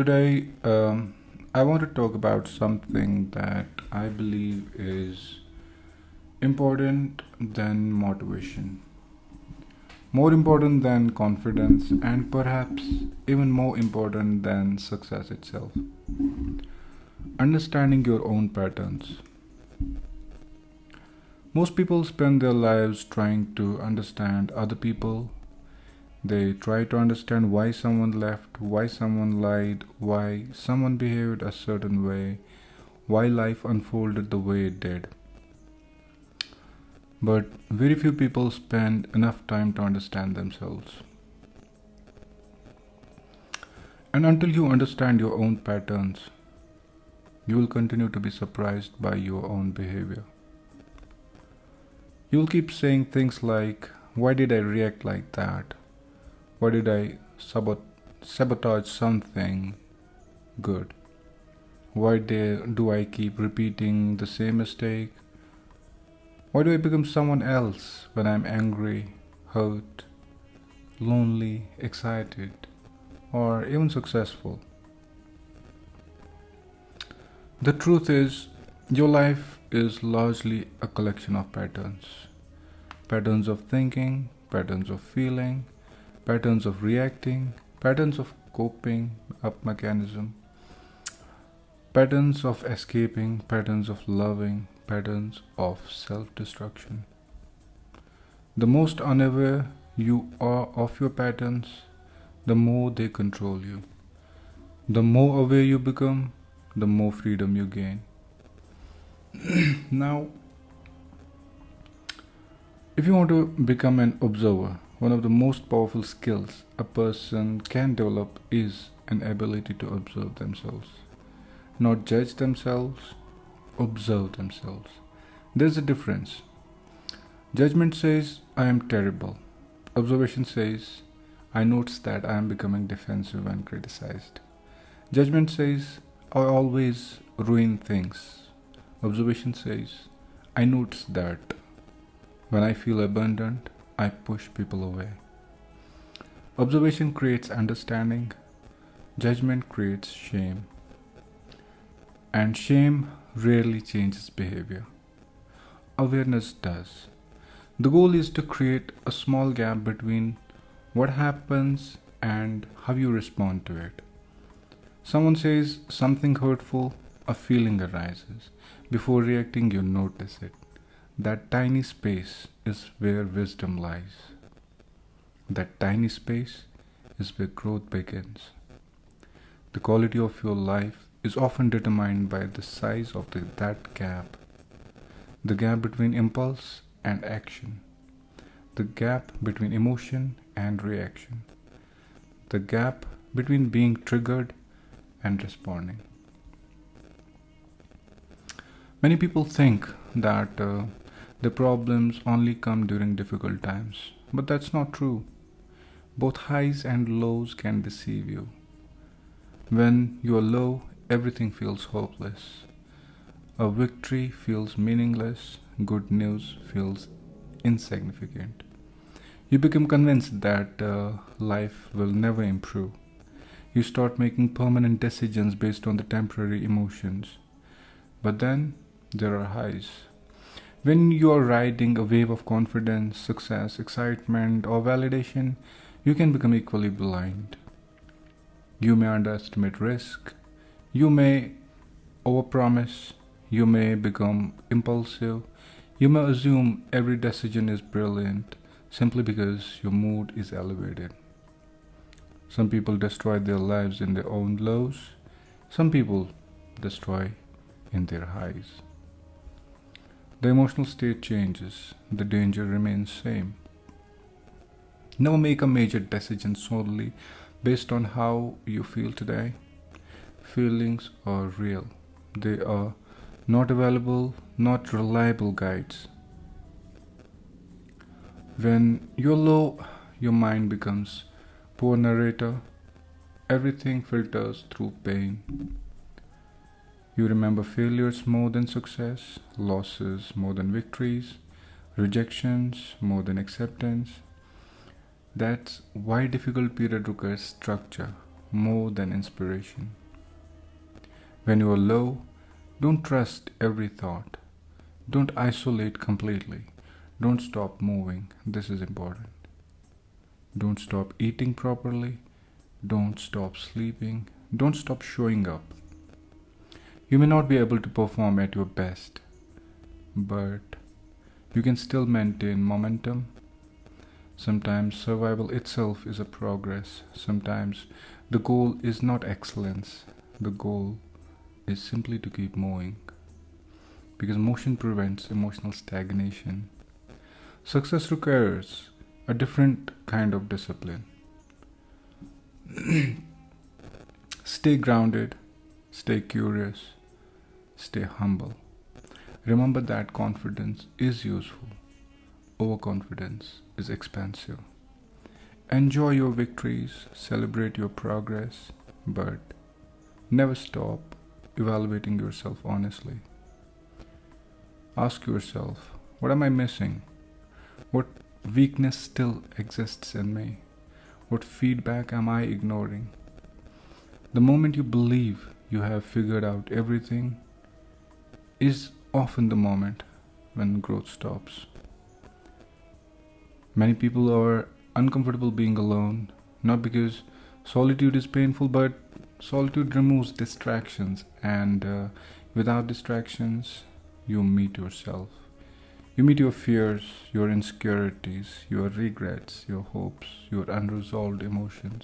Today, I want to talk about something that I believe is important than motivation, more important than confidence, and perhaps even more important than success itself. Understanding your own patterns. Most people spend their lives trying to understand other people. They try to understand why someone left, why someone lied, why someone behaved a certain way, why life unfolded the way it did. But very few people spend enough time to understand themselves. And until you understand your own patterns, you will continue to be surprised by your own behavior. You will keep saying things like, why did I react like that? Why did I sabotage something good? Do I keep repeating the same mistake? Why do I become someone else when I'm angry, hurt, lonely, excited, or even successful? The truth is, your life is largely a collection of patterns. Patterns of thinking, patterns of feeling, patterns of reacting, patterns of coping up mechanism, patterns of escaping, patterns of loving, patterns of self destruction. The most unaware you are of your patterns, the more they control you. The more aware you become, the more freedom you gain. Now, if you want to become an observer, one of the most powerful skills a person can develop is an ability to observe themselves. Not judge themselves, observe themselves. There's a difference. Judgment says, I am terrible. Observation says, I notice that I am becoming defensive and criticized. Judgment says, I always ruin things. Observation says, I notice that when I feel abandoned, I push people away. Observation creates understanding, judgment creates shame, and shame rarely changes behavior. Awareness does. The goal is to create a small gap between what happens and how you respond to it. Someone says something hurtful, a feeling arises. Before reacting, you notice it. That tiny space is where wisdom lies. That tiny space is where growth begins. The quality of your life is often determined by the size of that gap. The gap between impulse and action. The gap between emotion and reaction. The gap between being triggered and responding. Many people think that the problems only come during difficult times, but that's not true. Both highs and lows can deceive you. When you are low, everything feels hopeless. A victory feels meaningless, good news feels insignificant. You become convinced that life will never improve. You start making permanent decisions based on the temporary emotions. But then there are highs. When you are riding a wave of confidence, success, excitement, or validation, you can become equally blind. You may underestimate risk. You may overpromise. You may become impulsive. You may assume every decision is brilliant simply because your mood is elevated. Some people destroy their lives in their own lows. Some people destroy in their highs. The emotional state changes. The danger remains same. Never make a major decision solely based on how you feel today. Feelings are real. They are not available, not reliable guides. When you're low, your mind becomes poor narrator. Everything filters through pain. You remember failures more than success, losses more than victories, rejections more than acceptance. That's why difficult period requires structure, more than inspiration. When you are low, don't trust every thought. Don't isolate completely. Don't stop moving. This is important. Don't stop eating properly. Don't stop sleeping. Don't stop showing up. You may not be able to perform at your best, but you can still maintain momentum. Sometimes survival itself is a progress. Sometimes the goal is not excellence. The goal is simply to keep moving. Because motion prevents emotional stagnation. Success requires a different kind of discipline. Stay grounded, stay curious, stay humble. Remember that confidence is useful. Overconfidence is expensive. Enjoy your victories, celebrate your progress, but never stop evaluating yourself honestly. Ask yourself, what am I missing? What weakness still exists in me? What feedback am I ignoring? The moment you believe you have figured out everything is often the moment when growth stops. Many people are uncomfortable being alone, not because solitude is painful, but solitude removes distractions, and without distractions, you meet yourself. You meet your fears, your insecurities, your regrets, your hopes, your unresolved emotions.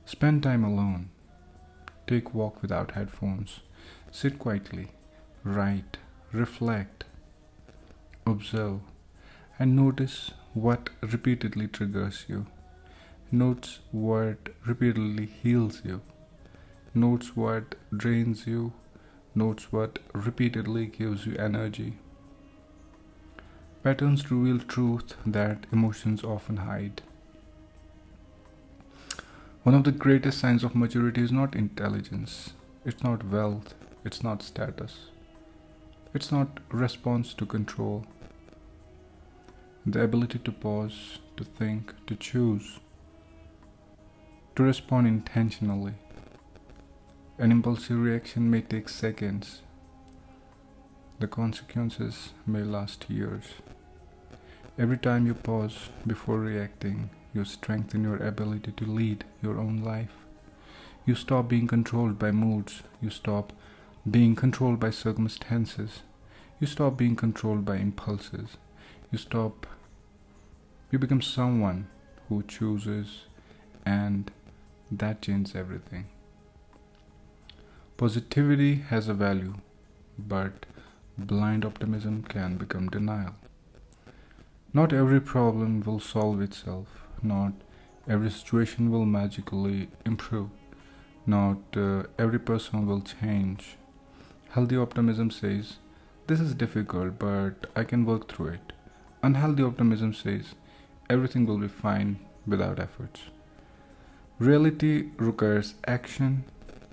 Spend time alone. Take a walk without headphones. Sit quietly. Write. Reflect. Observe. And notice what repeatedly triggers you. Notice what repeatedly heals you. Notice what drains you. Notice what repeatedly gives you energy. Patterns reveal truth that emotions often hide. One of the greatest signs of maturity is not intelligence, it's not wealth, it's not status, it's not response to control. The ability to pause, to think, to choose, to respond intentionally. An impulsive reaction may take seconds. The consequences may last years. Every time you pause before reacting, you strengthen your ability to lead your own life. You stop being controlled by moods. You stop being controlled by circumstances. You stop being controlled by impulses. You become someone who chooses, and that changes everything. Positivity has a value, but blind optimism can become denial. Not every problem will solve itself. Not every situation will magically improve. Not every person will change. Healthy optimism says, this is difficult, but I can work through it. Unhealthy optimism says, everything will be fine without efforts. Reality requires action.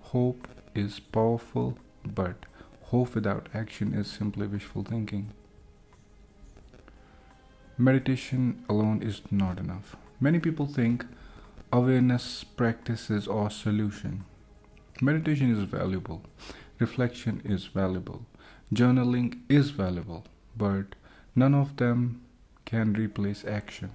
Hope is powerful, but hope without action is simply wishful thinking. Meditation alone is not enough. Many people think awareness practices are solution. Meditation is valuable. Reflection is valuable. Journaling is valuable, but none of them can replace action.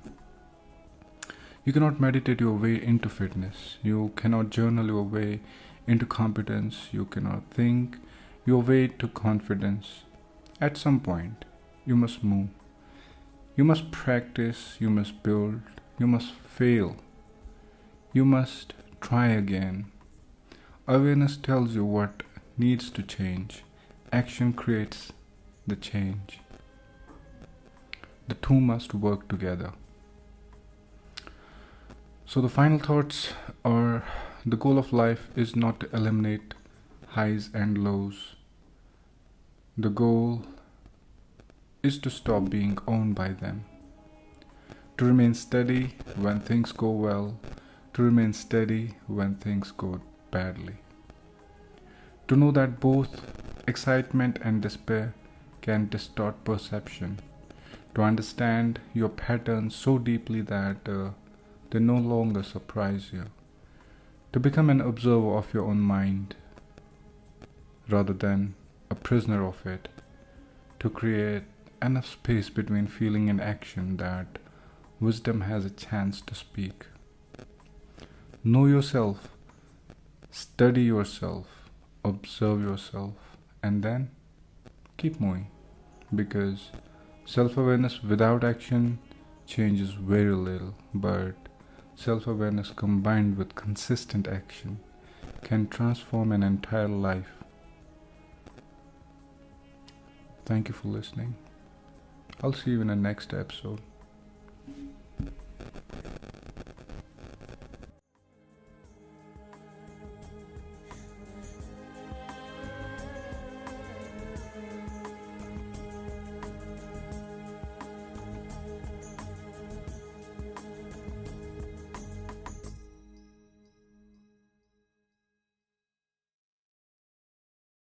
You cannot meditate your way into fitness. You cannot journal your way into competence. You cannot think your way to confidence. At some point, you must move. You must practice, you must build, you must fail. You must try again. Awareness tells you what needs to change. Action creates the change. The two must work together. So the final thoughts are, the goal of life is not to eliminate highs and lows. The goal is to stop being owned by them. To remain steady when things go well. To remain steady when things go badly. To know that both excitement and despair can distort perception. To understand your patterns so deeply that they no longer surprise you. to become an observer of your own mind rather than a prisoner of it, to create enough space between feeling and action that wisdom has a chance to speak. Know yourself, study yourself, observe yourself, and then keep moving, because self awareness without action changes very little, but self awareness combined with consistent action can transform an entire life. Thank you for listening. I'll see you in the next episode.